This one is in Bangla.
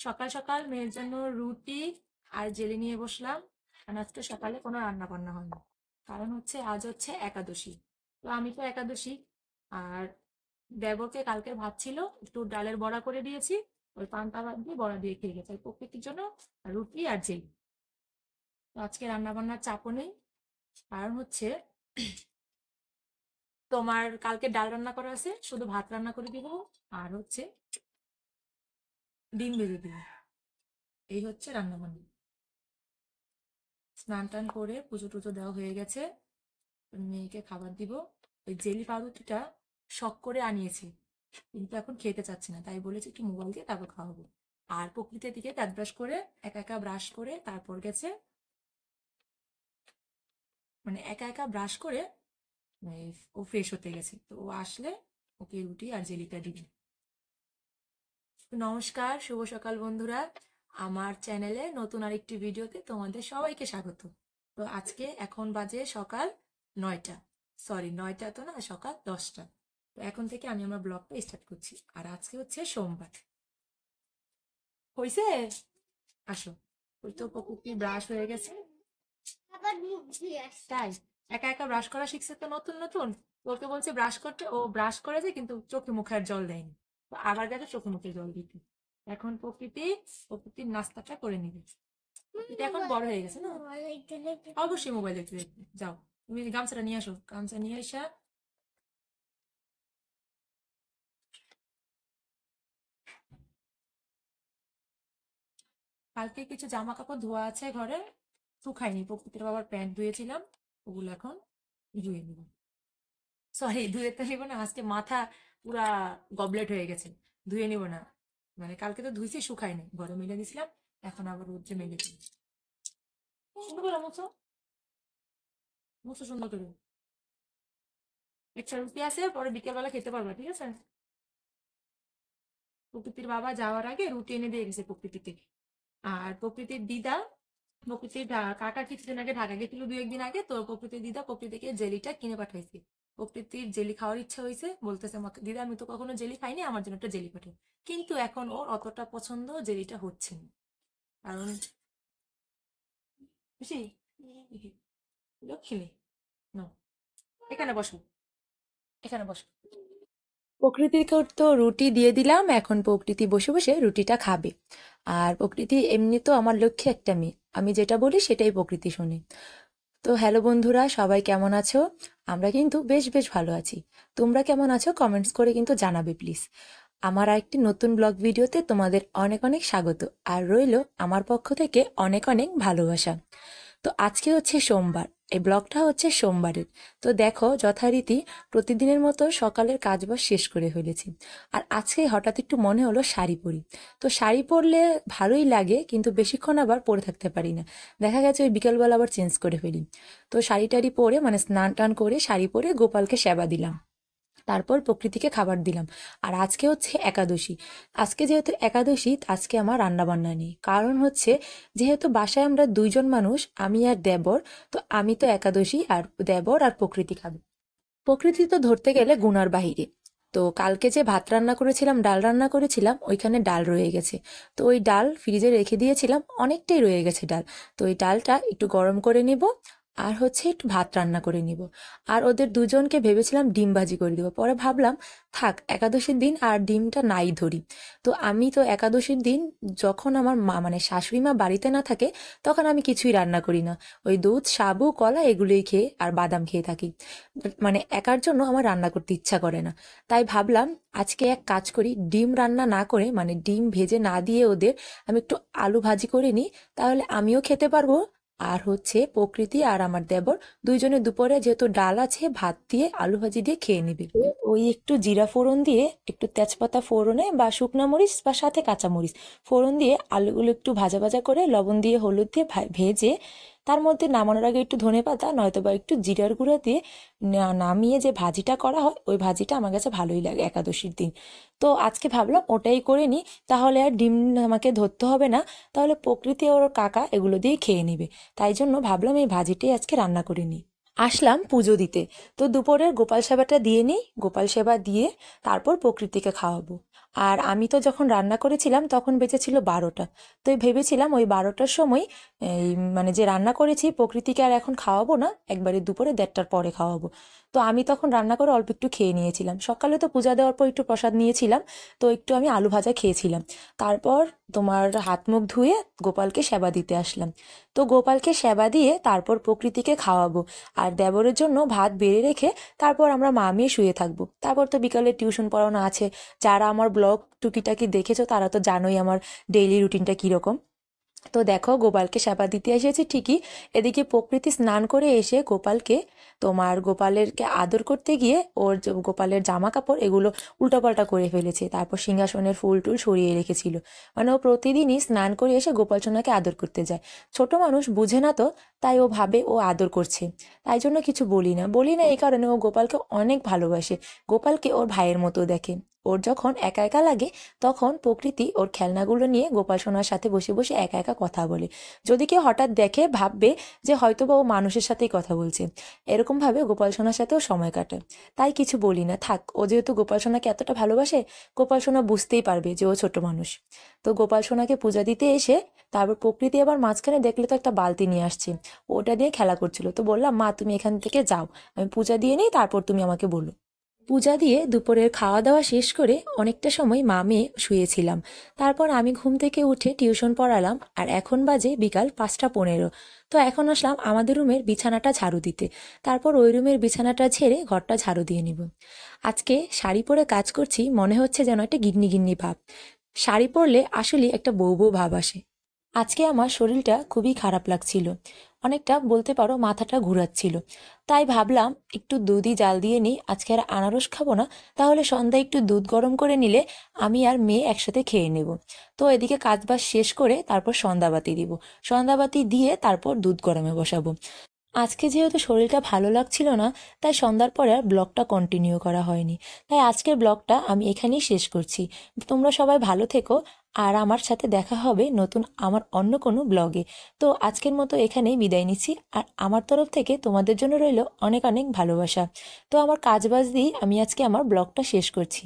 সকাল সকাল মেয়ের জন্য রুটি আর জেলি নিয়ে বসলাম। কারণ আজকে সকালে কোনো রান্না বান্না হয়নি, কারণ হচ্ছে আজ হচ্ছে একাদশী। তো আমি তো একাদশী, আর দেবরকে কালকে ভাত ছিল, একটু ডালের বড়া করে দিয়েছি, ওই পান্তা ভাত দিয়ে বড়া দিয়ে খেয়ে গেছে। প্রকৃতির জন্য রুটি আর জেলি। তো আজকে রান্না বান্নার চাপও নেই, কারণ হচ্ছে তোমার কালকে ডাল রান্না করা আছে, শুধু ভাত রান্না করে দিব আর হচ্ছে ডিম ভেজে দিব। এই হচ্ছে রান্না বান্না। স্নান টান করে পুজো টুজো দেওয়া হয়ে গেছে, মেয়েকে খাবার দিব। ওই জেলি পাউরুটিটা শখ করে আনিয়েছি, কিন্তু এখন খেতে চাচ্ছে না, তাই বলেছি একটু মোবাইল দিয়ে তারপর খাওয়াবো। আর প্রকৃতির দিকে দাঁত ব্রাশ করে একা একা ব্রাশ করে তারপর গেছে, মানে একা একা ব্রাশ করে ও ফ্রেশ হতে গেছে। তো ও আসলে ওকে রুটি আর জেলিটা দিবি। নমস্কার, শুভ সকাল বন্ধুরা। আমার চ্যানেলে নতুন আরেকটি ভিডিওতে তোমাদের সবাইকে স্বাগত। তো আজকে এখন বাজে সকাল 9টা, সরি 9টা তো না, সকাল 10টা। তো এখন থেকে আমি আমার ব্লগটা স্টার্ট করছি। আর আজকে হচ্ছে সোমবার। হয়েছে, আসো। ওই তো প্রকৃতি ব্রাশ হয়ে গেছে, তাই একা একা ব্রাশ করা শিখছে তো নতুন নতুন। ওকে বলছে ব্রাশ করতে, ও ব্রাশ করেছে কিন্তু চোখে মুখে আর জল দেয়নি। তো আবার গেছে চোখে মুখে জল দিতে। এখন প্রকৃতির নাস্তাটা করে নিবে। এটা এখন বড় হয়ে গেছে না, অবশ্যই মোবাইল দেখতে দেখতে যাও। তুমি গামছাটা নিয়ে আসো, গামছা নিয়ে আসা। কালকে কিছু জামা কাপড় ধোয়া আছে ঘরে, শুকায়নি। প্রকৃতির বাবার প্যান্ট ধুয়েছিলাম, ওগুলো এখন ধুয়ে নিব। সরি, ধুয়ে তো নিব না, আজকে মাথা পুরা গবলেট হয়ে গেছে, ধুয়ে নিব না। মানে কালকে তো ধুইছি, শুকায়নি, ঘরে মেলে দিয়েছিলাম, এখন আবার রোদ্রে মেলেছি। সুন্দর করে মুছো, মুছো সুন্দর করে। একটা রুটি আছে, পরে বিকেলবেলা খেতে পারবা, ঠিক আছে? প্রকৃতির বাবা যাওয়ার আগে রুটি এনে দিয়ে গেছে প্রকৃতিকে। আর প্রকৃতির দিদা, প্রকৃতির কাকা কিছুদিন আগে ঢাকা গেছিল, 2-1 দিন আগে। তো প্রকৃতির দিদা প্রকৃতিকে জেলিটা কিনে পাঠাইছে। প্রকৃতির জেলি খাওয়ার ইচ্ছা হয়েছে, বলতেছে আমাকে, দিদা আমি তো কখনো জেলি খাইনি, আমার জন্য একটা জেলি পাঠাও। কিন্তু এখন ওর অতটা পছন্দ জেলিটা হচ্ছে না, কারণ খুশি লক্ষ্মী, না, এখানে বসো, এখানে বসো। প্রকৃতিকে তো রুটি দিয়ে দিলাম, এখন প্রকৃতি বসে বসে রুটিটা খাবে। আর প্রকৃতি এমনি তো আমার লক্ষ্যে একটা মেয়ে, আমি যেটা বলি সেটাই প্রকৃতি শোনে। তো হ্যালো বন্ধুরা, সবাই কেমন আছো? আমরা কিন্তু বেশ বেশ ভালো আছি। তোমরা কেমন আছো কমেন্টস করে কিন্তু জানাবে প্লিজ। আমার আরেকটি নতুন ব্লগ ভিডিওতে তোমাদের অনেক অনেক স্বাগত, আর রইলো আমার পক্ষ থেকে অনেক অনেক ভালোবাসা। তো আজকে হচ্ছে সোমবার, এই ব্লগটা হচ্ছে সোমবারের। তো দেখো, যথারীতি প্রতিদিনের মতো সকালের কাজবাজ শেষ করে ফেলেছি। আর আজকে হঠাৎ একটু মনে হলো শাড়ি পরি। তো শাড়ি পরলে ভালোই লাগে, কিন্তু বেশিক্ষণ আবার পরে থাকতে পারি না। দেখা গেছে ওই বিকালবেলা আবার চেঞ্জ করে ফেলি। তো শাড়ি টাড়ি পরে, মানে স্নান টান করে শাড়ি পরে গোপালকে সেবা দিলাম, তারপর প্রকৃতিকে খাবার দিলাম। আর আজকে হচ্ছে একাদশী। আজকে যেহেতু একাদশী, আজকে আমার রান্না বান্না নেই, কারণ হচ্ছে যেহেতু বাসায় আমরা 2জন মানুষ, আমি আর দেবর। তো আমি তো একাদশী, আর দেবর আর প্রকৃতি খাবে। প্রকৃতি তো ধরতে গেলে গুনার বাহিরে। তো কালকে যে ভাত রান্না করেছিলাম, ডাল রান্না করেছিলাম, ওইখানে ডাল রয়ে গেছে। তো ওই ডাল ফ্রিজে রেখে দিয়েছিলাম, অনেকটাই রয়ে গেছে ডাল। তো ওই ডালটা একটু গরম করে নিব, আর হচ্ছে একটু ভাত রান্না করে নিব। আর ওদের দুজনকে ভেবেছিলাম ডিম ভাজি করে দিব, পরে ভাবলাম থাক, একাদশীর দিন আর ডিমটা নাই ধরি। তো আমি তো একাদশীর দিন, যখন আমার মা মানে শাশুড়ি মা বাড়িতে না থাকে, তখন আমি কিছুই রান্না করি না। ওই দুধ, সাবু, কলা এগুলোই খেয়ে আর বাদাম খেয়ে থাকি। মানে একার জন্য আমার রান্না করতে ইচ্ছা করে না। তাই ভাবলাম আজকে এক কাজ করি, ডিম রান্না না করে, মানে ডিম ভেজে না দিয়ে ওদের আমি একটু আলু ভাজি করে নিই, তাহলে আমিও খেতে পারবো। আর হচ্ছে প্রকৃতি আর আমার দেবর দুইজনে দুপুরে যেহেতু ডাল আছে, ভাত দিয়ে আলু ভাজি দিয়ে খেয়ে নিবে। ওই একটু জিরা ফোড়ন দিয়ে, একটু তেজপাতা ফোড়নে বা শুকনো মরিচ বা সাথে কাঁচা মরিচ ফোড়ন দিয়ে আলুগুলো একটু ভাজা ভাজা করে লবণ দিয়ে হলুদ দিয়ে ভেজে, তার মধ্যে নামানোর আগে একটু ধনেপাতা নয়তো বা একটু জিরার গুঁড়ো দিয়ে নামিয়ে যে ভাজিটা করা হয়, ওই ভাজিটা আমার কাছে ভালোই লাগে একাদশীর দিন। তো আজকে ভাবলাম ওটাই করে নিই, তাহলে আর ডিম আমাকে ধরতে হবে না, তাহলে প্রকৃতি ওর কাকা এগুলো দিয়ে খেয়ে নিবে। তাই জন্য ভাবলাম এই ভাজিটাই আজকে রান্না করে নিই। আসলাম পুজো দিতে। তো দুপুরের গোপাল সেবাটা দিয়ে নিই, গোপাল সেবা দিয়ে তারপর প্রকৃতিকে খাওয়াবো। আর আমি তো যখন রান্না করেছিলাম তখন বেজেছিল 12টা। তো ভেবেছিলাম ওই 12টার সময় এই মানে যে রান্না করেছি প্রকৃতিকে আর এখন খাওয়াবো না, একবারে দুপুরে 1:30টার পরে খাওয়াবো। তো আমি তখন রান্না করে অল্প একটু খেয়ে নিয়েছিলাম, সকালে তো পূজা দেওয়ার পর একটু প্রসাদ নিয়েছিলাম, তো একটু আমি আলু ভাজা খেয়েছিলাম। তারপর তোমার হাত মুখ ধুয়ে গোপালকে সেবা দিতে আসলাম। তো গোপালকে সেবা দিয়ে তারপর প্রকৃতিকে খাওয়াবো, আর দেবরের জন্য ভাত বেড়ে রেখে তারপর আমরা মা মেয়ে শুয়ে থাকবো। তারপর তো বিকালে টিউশন পড়ানো আছে। যারা আমার ব্লগ টুকিটাকি দেখেছো তারা তো জানোই আমার ডেইলি রুটিনটা কীরকম। তো দেখো গোপালকে সেবা দিতে এসেছি ঠিকই, এদিকে প্রকৃতি স্নান করে এসে গোপালকে গোপালেরকে আদর করতে গিয়ে ওর গোপালের জামা কাপড় এগুলো উল্টাপাল্টা করে ফেলেছে, তারপর সিংহাসনের ফুল টুল সরিয়ে রেখেছিল। মানে ও প্রতিদিনই স্নান করে এসে গোপাল সোনাকে আদর করতে যায়। ছোট মানুষ বুঝে না তো, তাই ও ভাবে ও আদর করছে, তাই জন্য কিছু বলি না এই কারণে ও গোপালকে অনেক ভালোবাসে, গোপালকে ওর ভাইয়ের মতো দেখে। ওর যখন একা একা লাগে তখন প্রকৃতি ওর খেলনাগুলো নিয়ে গোপাল সোনার সাথে বসে বসে একা একা কথা বলে। যদি কেউ হঠাৎ দেখে ভাববে যে হয়তোবা ও মানুষের সাথেই কথা বলছে, এরকমভাবে গোপাল সোনার সাথেও সময় কাটায়। তাই কিছু বলি না, থাক, ও যেহেতু গোপাল সোনাকে এতটা ভালোবাসে, গোপাল সোনা বুঝতেই পারবে যে ও ছোট মানুষ। তো গোপাল সোনাকে পূজা দিতে এসে তারপর প্রকৃতি আবার মাঝখানে দেখলে তো একটা বালতি নিয়ে আসছে, ওটা দিয়ে খেলা করছিল। তো বললাম, মা তুমি এখান থেকে যাও, আমি পূজা দিয়ে নিই, তারপর তুমি আমাকে বলো। পূজা দিয়ে দুপুরের খাওয়া দাওয়া শেষ করে অনেকটা সময় মা মেয়ে শুয়েছিলাম। তারপর আমি ঘুম থেকে উঠে টিউশন পড়ালাম, আর এখন বাজে বিকাল 5টা 15। তো এখন আসলাম আমাদের রুমের বিছানাটা ঝাড়ু দিতে, তারপর ওই রুমের বিছানাটা ঝেড়ে ঘরটা ঝাড়ু দিয়ে নিব। আজকে শাড়ি পরে কাজ করছি, মনে হচ্ছে যেন একটা গিন্নি গিন্নি ভাব। শাড়ি পরলে আসলে একটা বউ বউ ভাব আসে। আজকে আমার শরীরটা খুবই খারাপ লাগছিল, অনেকটা বলতে পারো মাথাটা ঘুরাচ্ছিল। তাই ভাবলাম একটু দুধই জাল দিয়ে নিই, আজকে আর আনারস খাবো না, তাহলে সন্ধ্যায় একটু দুধ গরম করে নিলে আমি আর মেয়ে একসাথে খেয়ে নেব। তো এদিকে কাজবাজ শেষ করে তারপর সন্ধ্যাবাতি দিব, সন্ধ্যাবাতি দিয়ে তারপর দুধ গরমে বসাবো। আজকে যেহেতু শরীরটা ভালো লাগছিল না, তাই সন্ধ্যার পরে আর ব্লগটা কন্টিনিউ করা হয়নি। তাই আজকের ব্লগটা আমি এখানেই শেষ করছি। তোমরা সবাই ভালো থেকো, আর আমার সাথে দেখা হবে নতুন আমার অন্য কোনো ব্লগে। তো আজকের মতো এখানেই বিদায় নিচ্ছি, আর আমার তরফ থেকে তোমাদের জন্য রইল অনেক অনেক ভালোবাসা। তো আমার কাজ বাজ দিয়ে আমি আজকে আমার ব্লগটা শেষ করছি।